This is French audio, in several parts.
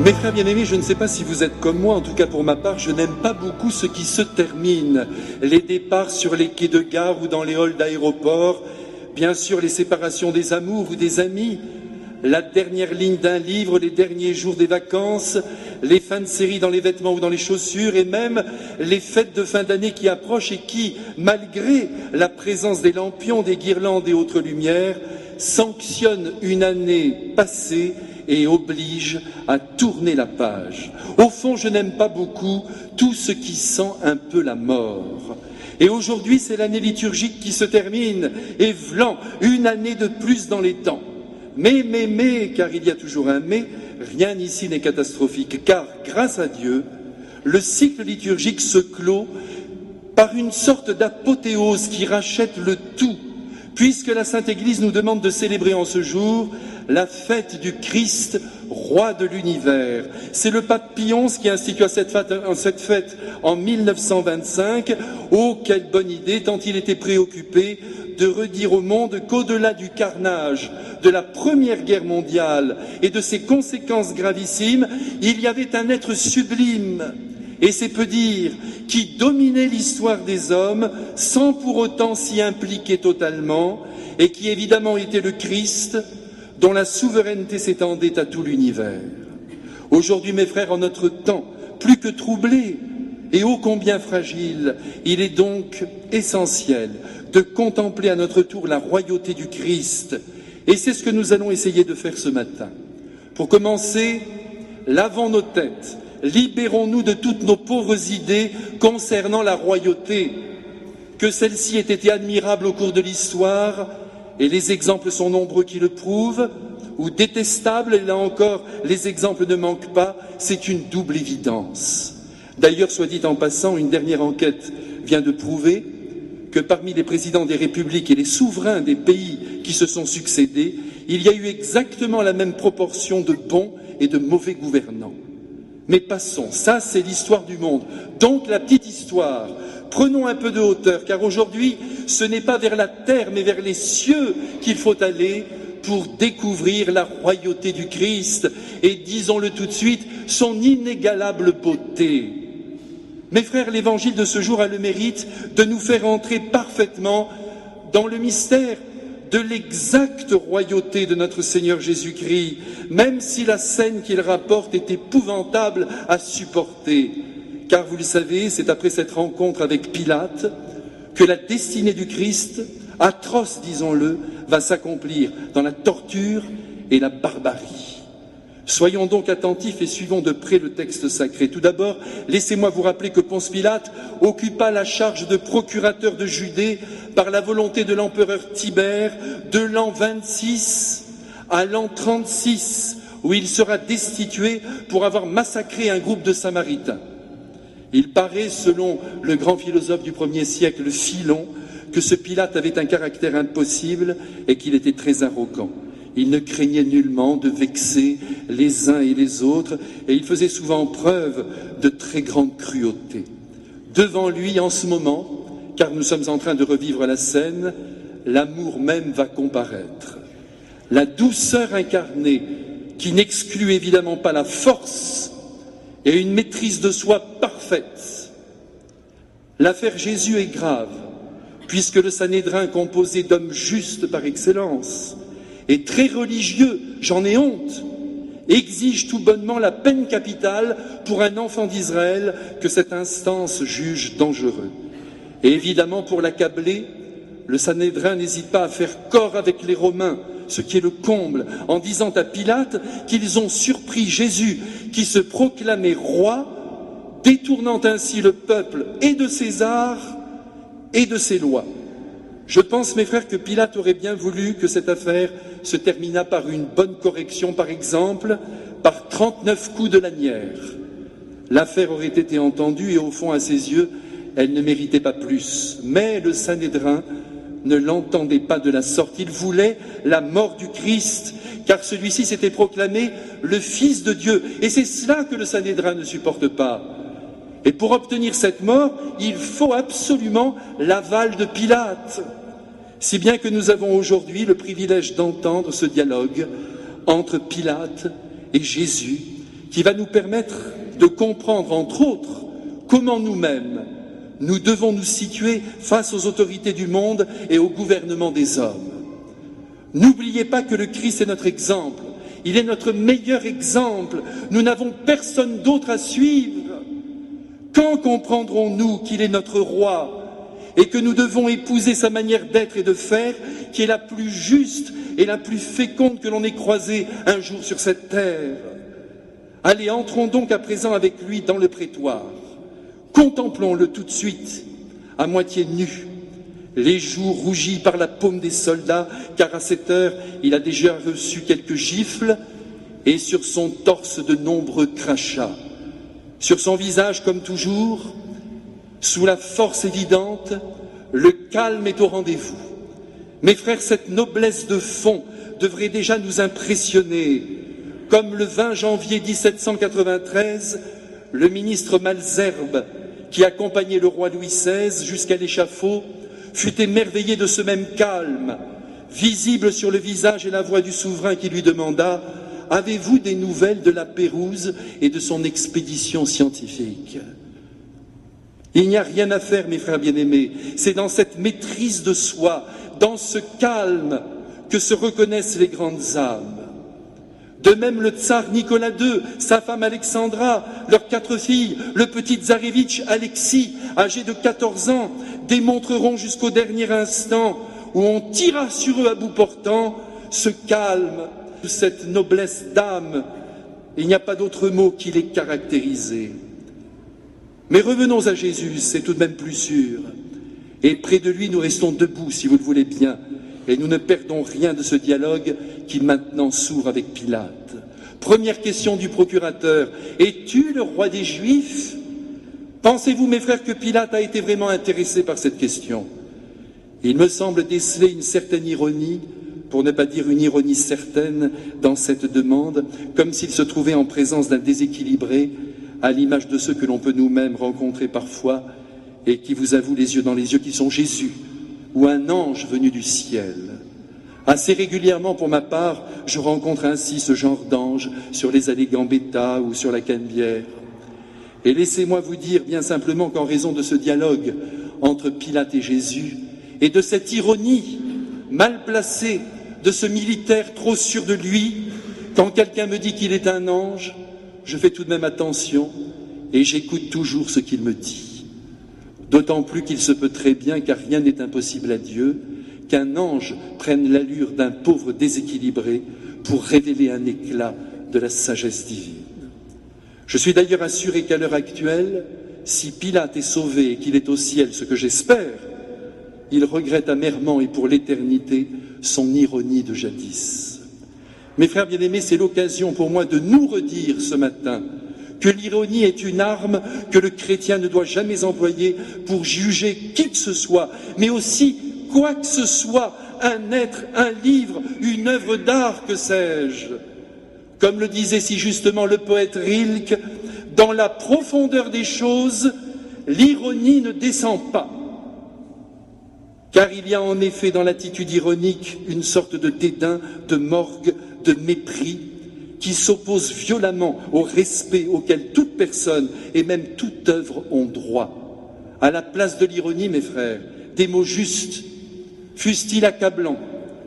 Mes frères bien-aimés, je ne sais pas si vous êtes comme moi, en tout cas pour ma part, je n'aime pas beaucoup ce qui se termine. Les départs sur les quais de gare ou dans les halls d'aéroport, bien sûr les séparations des amours ou des amis, la dernière ligne d'un livre, les derniers jours des vacances, les fins de série dans les vêtements ou dans les chaussures, et même les fêtes de fin d'année qui approchent et qui, malgré la présence des lampions, des guirlandes et autres lumières, sanctionnent une année passée et oblige à tourner la page. Au fond, je n'aime pas beaucoup tout ce qui sent un peu la mort. Et aujourd'hui, c'est l'année liturgique qui se termine, et v'lan, une année de plus dans les temps. Mais, car il y a toujours un mais, rien ici n'est catastrophique, car, grâce à Dieu, le cycle liturgique se clôt par une sorte d'apothéose qui rachète le tout, puisque la Sainte Église nous demande de célébrer en ce jour la fête du Christ, roi de l'univers. C'est le pape Pie XI qui institua cette fête en 1925. Oh, quelle bonne idée, tant il était préoccupé de redire au monde qu'au-delà du carnage de la Première Guerre mondiale et de ses conséquences gravissimes, il y avait un être sublime, et c'est peu dire, qui dominait l'histoire des hommes sans pour autant s'y impliquer totalement, et qui évidemment était le Christ, dont la souveraineté s'étendait à tout l'univers. Aujourd'hui, mes frères, en notre temps, plus que troublé et ô combien fragile, il est donc essentiel de contempler à notre tour la royauté du Christ. Et c'est ce que nous allons essayer de faire ce matin. Pour commencer, lavons nos têtes, libérons-nous de toutes nos pauvres idées concernant la royauté, que celle-ci ait été admirable au cours de l'histoire, et les exemples sont nombreux qui le prouvent, ou détestables, et là encore, les exemples ne manquent pas, c'est une double évidence. D'ailleurs, soit dit en passant, une dernière enquête vient de prouver que parmi les présidents des républiques et les souverains des pays qui se sont succédés, il y a eu exactement la même proportion de bons et de mauvais gouvernants. Mais passons, ça c'est l'histoire du monde. Donc la petite histoire, prenons un peu de hauteur, car aujourd'hui, ce n'est pas vers la terre, mais vers les cieux qu'il faut aller pour découvrir la royauté du Christ et, disons-le tout de suite, son inégalable beauté. Mes frères, l'évangile de ce jour a le mérite de nous faire entrer parfaitement dans le mystère de l'exacte royauté de notre Seigneur Jésus-Christ, même si la scène qu'il rapporte est épouvantable à supporter. Car vous le savez, c'est après cette rencontre avec Pilate que la destinée du Christ, atroce disons-le, va s'accomplir dans la torture et la barbarie. Soyons donc attentifs et suivons de près le texte sacré. Tout d'abord, laissez-moi vous rappeler que Ponce Pilate occupa la charge de procurateur de Judée par la volonté de l'empereur Tibère de l'an 26 à l'an 36, où il sera destitué pour avoir massacré un groupe de Samaritains. Il paraît, selon le grand philosophe du 1er siècle, Philon, que ce Pilate avait un caractère impossible et qu'il était très arrogant. Il ne craignait nullement de vexer les uns et les autres, et il faisait souvent preuve de très grande cruauté. Devant lui, en ce moment, car nous sommes en train de revivre la scène, l'amour même va comparaître. La douceur incarnée, qui n'exclut évidemment pas la force et une maîtrise de soi parfaite. L'affaire Jésus est grave, puisque le Sanhédrin, composé d'hommes justes par excellence, et très religieux, j'en ai honte, exige tout bonnement la peine capitale pour un enfant d'Israël que cette instance juge dangereux. Et évidemment, pour l'accabler, le Sanhédrin n'hésite pas à faire corps avec les Romains, ce qui est le comble, en disant à Pilate qu'ils ont surpris Jésus qui se proclamait roi, détournant ainsi le peuple et de César et de ses lois. Je pense, mes frères, que Pilate aurait bien voulu que cette affaire se terminât par une bonne correction, par exemple, par 39 coups de lanière. L'affaire aurait été entendue et, au fond, à ses yeux, elle ne méritait pas plus. Mais le Sanhédrin ne l'entendait pas de la sorte. Il voulait la mort du Christ, car celui-ci s'était proclamé le Fils de Dieu. Et c'est cela que le Sanhédrin ne supporte pas. Et pour obtenir cette mort, il faut absolument l'aval de Pilate. Si bien que nous avons aujourd'hui le privilège d'entendre ce dialogue entre Pilate et Jésus, qui va nous permettre de comprendre, entre autres, comment nous-mêmes, nous devons nous situer face aux autorités du monde et au gouvernement des hommes. N'oubliez pas que le Christ est notre exemple. Il est notre meilleur exemple. Nous n'avons personne d'autre à suivre. Quand comprendrons-nous qu'il est notre roi et que nous devons épouser sa manière d'être et de faire, qui est la plus juste et la plus féconde que l'on ait croisée un jour sur cette terre? Allez, entrons donc à présent avec lui dans le prétoire. Contemplons-le tout de suite, à moitié nu, les joues rougies par la paume des soldats, car à cette heure, il a déjà reçu quelques gifles, et sur son torse de nombreux crachats. Sur son visage, comme toujours, sous la force évidente, le calme est au rendez-vous. Mes frères, cette noblesse de fond devrait déjà nous impressionner. Comme le 20 janvier 1793, le ministre Malesherbes, qui accompagnait le roi Louis XVI jusqu'à l'échafaud, fut émerveillé de ce même calme, visible sur le visage et la voix du souverain qui lui demanda « Avez-vous des nouvelles de la Pérouse et de son expédition scientifique ?» Il n'y a rien à faire, mes frères bien-aimés, c'est dans cette maîtrise de soi, dans ce calme, que se reconnaissent les grandes âmes. De même, le tsar Nicolas II, sa femme Alexandra, leurs 4 filles, le petit tsarevitch Alexis, âgé de 14 ans, démontreront jusqu'au dernier instant où on tira sur eux à bout portant ce calme, cette noblesse d'âme. Il n'y a pas d'autre mot qui les caractérise. Mais revenons à Jésus, c'est tout de même plus sûr. Et près de lui, nous restons debout, si vous le voulez bien, et nous ne perdons rien de ce dialogue qui maintenant s'ouvre avec Pilate. Première question du procurateur, es-tu le roi des Juifs? Pensez-vous, mes frères, que Pilate a été vraiment intéressé par cette question? Il me semble déceler une certaine ironie, pour ne pas dire une ironie certaine, dans cette demande, comme s'il se trouvait en présence d'un déséquilibré, à l'image de ceux que l'on peut nous-mêmes rencontrer parfois, et qui vous avouent les yeux dans les yeux, qui sont Jésus, ou un ange venu du ciel. Assez régulièrement, pour ma part, je rencontre ainsi ce genre d'ange sur les allées Gambetta ou sur la Canebière. Et laissez-moi vous dire bien simplement qu'en raison de ce dialogue entre Pilate et Jésus, et de cette ironie mal placée de ce militaire trop sûr de lui, quand quelqu'un me dit qu'il est un ange, je fais tout de même attention et j'écoute toujours ce qu'il me dit. D'autant plus qu'il se peut très bien, car rien n'est impossible à Dieu, qu'un ange prenne l'allure d'un pauvre déséquilibré pour révéler un éclat de la sagesse divine. Je suis d'ailleurs assuré qu'à l'heure actuelle, si Pilate est sauvé et qu'il est au ciel, ce que j'espère, il regrette amèrement et pour l'éternité son ironie de jadis. Mes frères bien-aimés, c'est l'occasion pour moi de nous redire ce matin que l'ironie est une arme que le chrétien ne doit jamais employer pour juger qui que ce soit, mais aussi quoi que ce soit, un être, un livre, une œuvre d'art, que sais-je. Comme le disait si justement le poète Rilke, dans la profondeur des choses, l'ironie ne descend pas. Car il y a en effet dans l'attitude ironique une sorte de dédain, de morgue, de mépris, qui s'oppose violemment au respect auquel toute personne et même toute œuvre ont droit. À la place de l'ironie, mes frères, des mots justes, fussent-ils accablants,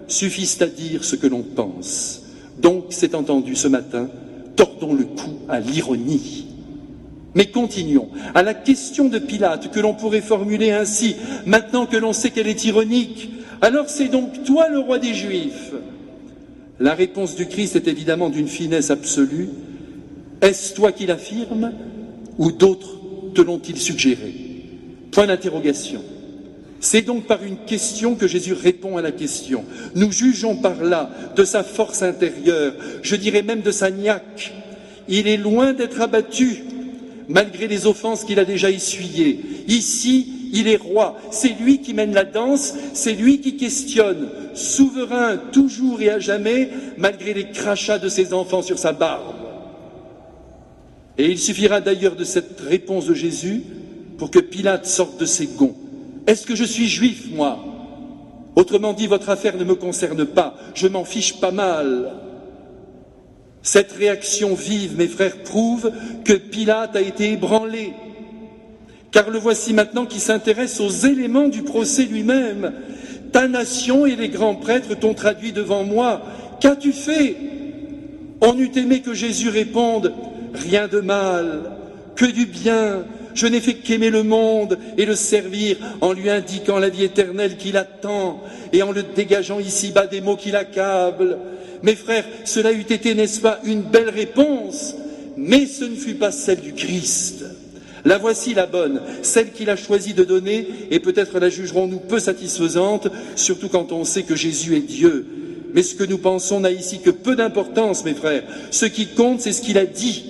suffisent à dire ce que l'on pense. Donc, c'est entendu ce matin, tordons le cou à l'ironie. Mais continuons. À la question de Pilate, que l'on pourrait formuler ainsi, maintenant que l'on sait qu'elle est ironique, alors c'est donc toi le roi des Juifs? La réponse du Christ est évidemment d'une finesse absolue. Est-ce toi qui l'affirmes, ou d'autres te l'ont-ils suggéré? Point d'interrogation. C'est donc par une question que Jésus répond à la question. Nous jugeons par là de sa force intérieure, je dirais même de sa niaque. Il est loin d'être abattu, malgré les offenses qu'il a déjà essuyées. Ici, il est roi, c'est lui qui mène la danse, c'est lui qui questionne, souverain toujours et à jamais, malgré les crachats de ses enfants sur sa barbe. Et il suffira d'ailleurs de cette réponse de Jésus pour que Pilate sorte de ses gonds. Est-ce que je suis juif, moi? Autrement dit, votre affaire ne me concerne pas, je m'en fiche pas mal. Cette réaction vive, mes frères, prouve que Pilate a été ébranlé. Car le voici maintenant qui s'intéresse aux éléments du procès lui-même. Ta nation et les grands prêtres t'ont traduit devant moi. Qu'as-tu fait? On eût aimé que Jésus réponde: rien de mal, que du bien. Je n'ai fait qu'aimer le monde et le servir en lui indiquant la vie éternelle qui l'attend et en le dégageant ici-bas des mots qui l'accablent. Mes frères, cela eût été, n'est-ce pas, une belle réponse, mais ce ne fut pas celle du Christ. La voici la bonne, celle qu'il a choisi de donner, et peut-être la jugerons-nous peu satisfaisante, surtout quand on sait que Jésus est Dieu. Mais ce que nous pensons n'a ici que peu d'importance, mes frères. Ce qui compte, c'est ce qu'il a dit,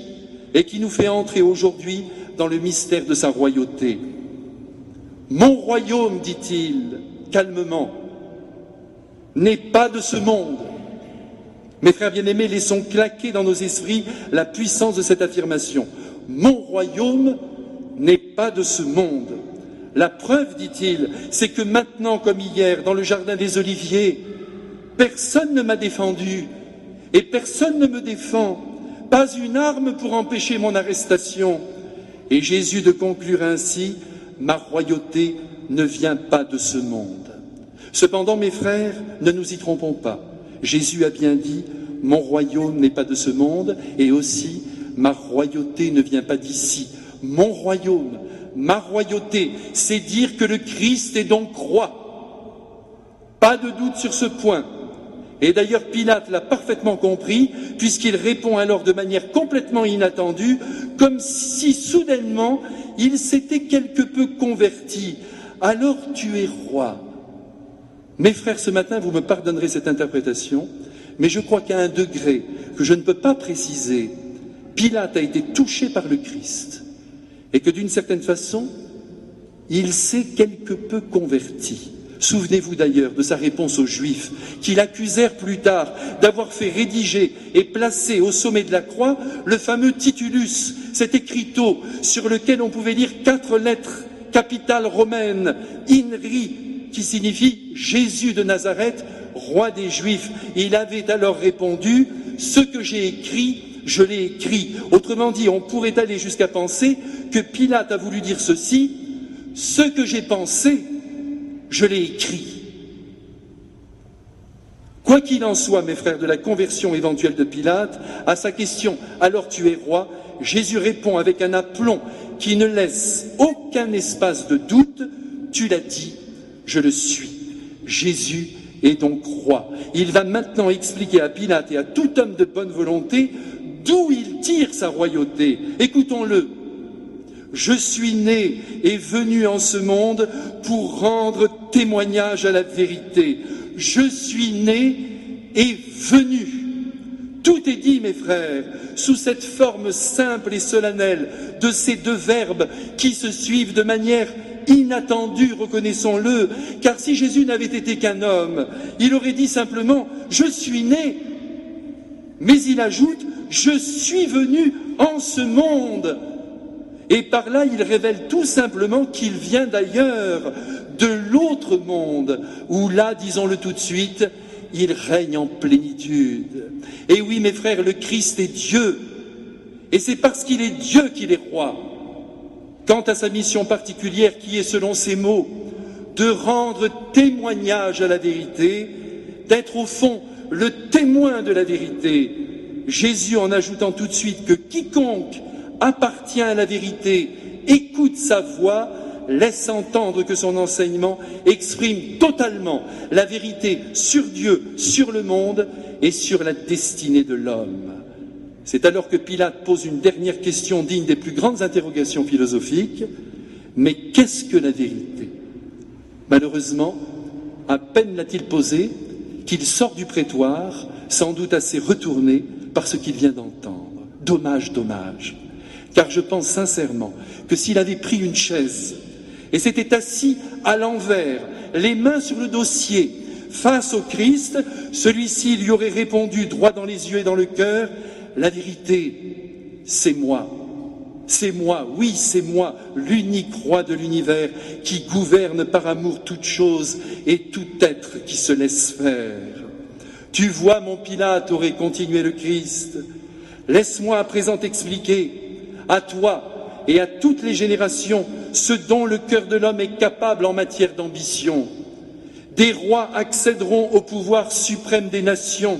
et qui nous fait entrer aujourd'hui dans le mystère de sa royauté. Mon royaume, dit-il, calmement, n'est pas de ce monde. Mes frères bien-aimés, laissons claquer dans nos esprits la puissance de cette affirmation. Mon royaume n'est pas de ce monde. La preuve, dit-il, c'est que maintenant, comme hier, dans le jardin des Oliviers, personne ne m'a défendu et personne ne me défend. Pas une arme pour empêcher mon arrestation. Et Jésus de conclure ainsi: ma royauté ne vient pas de ce monde. Cependant, mes frères, ne nous y trompons pas. Jésus a bien dit: mon royaume n'est pas de ce monde, et aussi ma royauté ne vient pas d'ici. Mon royaume, ma royauté, c'est dire que le Christ est donc roi. Pas de doute sur ce point. Et d'ailleurs, Pilate l'a parfaitement compris, puisqu'il répond alors de manière complètement inattendue, comme si soudainement il s'était quelque peu converti. Alors tu es roi. Mes frères, ce matin, vous me pardonnerez cette interprétation, mais je crois qu'à un degré que je ne peux pas préciser, Pilate a été touché par le Christ, et que d'une certaine façon, il s'est quelque peu converti. Souvenez-vous d'ailleurs de sa réponse aux Juifs, qui l'accusèrent plus tard d'avoir fait rédiger et placer au sommet de la croix le fameux titulus, cet écriteau sur lequel on pouvait lire 4 lettres capitales romaines, INRI, qui signifie Jésus de Nazareth, roi des Juifs. Il avait alors répondu: ce que j'ai écrit, je l'ai écrit. Autrement dit, on pourrait aller jusqu'à penser que Pilate a voulu dire ceci: ce que j'ai pensé, je l'ai écrit. Quoi qu'il en soit, mes frères, de la conversion éventuelle de Pilate, à sa question « Alors tu es roi ?», Jésus répond avec un aplomb qui ne laisse aucun espace de doute: tu l'as dit, je le suis. Jésus est donc roi. Il va maintenant expliquer à Pilate et à tout homme de bonne volonté d'où il tire sa royauté. Écoutons-le. Je suis né et venu en ce monde pour rendre témoignage à la vérité. Je suis né et venu. Tout est dit, mes frères, sous cette forme simple et solennelle de ces 2 verbes qui se suivent de manière inattendue, reconnaissons-le, car si Jésus n'avait été qu'un homme, il aurait dit simplement « Je suis né », mais il ajoute « Je suis venu en ce monde ». Et par là, il révèle tout simplement qu'il vient d'ailleurs, de l'autre monde, où là, disons-le tout de suite, il règne en plénitude. Et oui, mes frères, le Christ est Dieu. Et c'est parce qu'il est Dieu qu'il est roi. Quant à sa mission particulière, qui est, selon ses mots, de rendre témoignage à la vérité, d'être au fond le témoin de la vérité, Jésus, en ajoutant tout de suite que quiconque appartient à la vérité, écoute sa voix, laisse entendre que son enseignement exprime totalement la vérité sur Dieu, sur le monde et sur la destinée de l'homme. C'est alors que Pilate pose une dernière question digne des plus grandes interrogations philosophiques. Mais qu'est-ce que la vérité? Malheureusement, à peine l'a-t-il posé qu'il sort du prétoire, sans doute assez retourné par ce qu'il vient d'entendre. Dommage, dommage. Car je pense sincèrement que s'il avait pris une chaise et s'était assis à l'envers, les mains sur le dossier, face au Christ, celui-ci lui aurait répondu droit dans les yeux et dans le cœur: la vérité, c'est moi. C'est moi, oui, c'est moi, l'unique roi de l'univers qui gouverne par amour toute chose et tout être qui se laisse faire. Tu vois, mon Pilate, aurait continué le Christ, Laisse-moi à présent t'expliquer, à toi et à toutes les générations, ce dont le cœur de l'homme est capable en matière d'ambition. Des rois accéderont au pouvoir suprême des nations,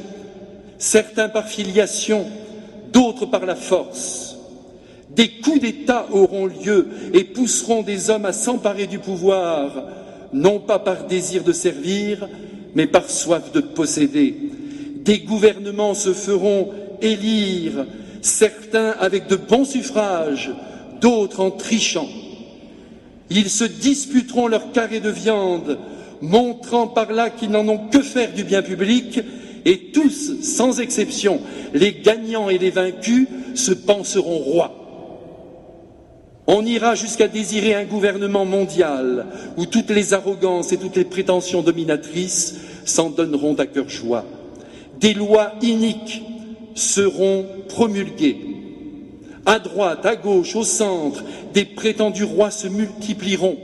certains par filiation, d'autres par la force. Des coups d'État auront lieu et pousseront des hommes à s'emparer du pouvoir, non pas par désir de servir, mais par soif de posséder. Des gouvernements se feront élire, certains avec de bons suffrages, d'autres en trichant. Ils se disputeront leur carré de viande, montrant par là qu'ils n'en ont que faire du bien public, et tous, sans exception, les gagnants et les vaincus, se penseront rois. On ira jusqu'à désirer un gouvernement mondial où toutes les arrogances et toutes les prétentions dominatrices s'en donneront à cœur joie. Des lois iniques seront promulguées. À droite, à gauche, au centre, des prétendus rois se multiplieront.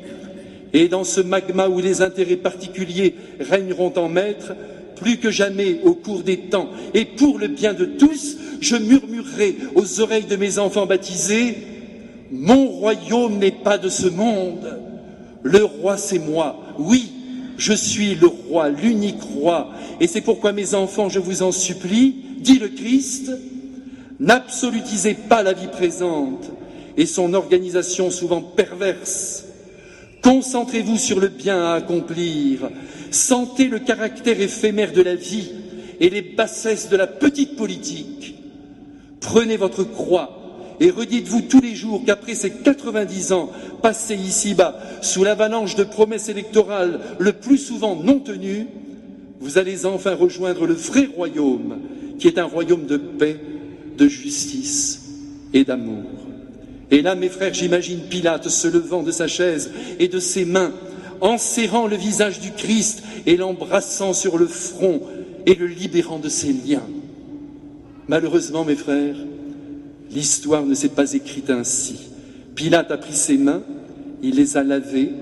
Et dans ce magma où les intérêts particuliers régneront en maître, plus que jamais au cours des temps, et pour le bien de tous, je murmurerai aux oreilles de mes enfants baptisés: mon royaume n'est pas de ce monde. Le roi, c'est moi. Oui, je suis le roi, l'unique roi. Et c'est pourquoi, mes enfants, je vous en supplie, dit le Christ, n'absolutisez pas la vie présente et son organisation souvent perverse. Concentrez-vous sur le bien à accomplir. Sentez le caractère éphémère de la vie et les bassesses de la petite politique. Prenez votre croix et redites-vous tous les jours qu'après ces 90 ans passés ici-bas, sous l'avalanche de promesses électorales le plus souvent non tenues, vous allez enfin rejoindre le vrai royaume, qui est un royaume de paix, de justice et d'amour. Et là, mes frères, j'imagine Pilate se levant de sa chaise et de ses mains, en serrant le visage du Christ et l'embrassant sur le front et le libérant de ses liens. Malheureusement, mes frères, l'histoire ne s'est pas écrite ainsi. Pilate a pris ses mains, il les a lavées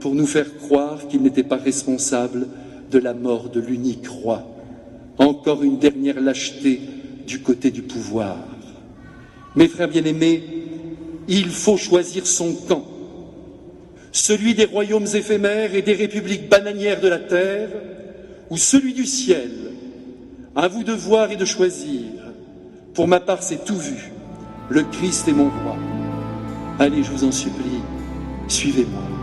pour nous faire croire qu'il n'était pas responsable de la mort de l'unique roi. Encore une dernière lâcheté du côté du pouvoir. Mes frères bien-aimés, il faut choisir son camp, celui des royaumes éphémères et des républiques bananières de la terre, ou celui du ciel. À vous de voir et de choisir. Pour ma part, c'est tout vu. Le Christ est mon roi. Allez, je vous en supplie, suivez-moi.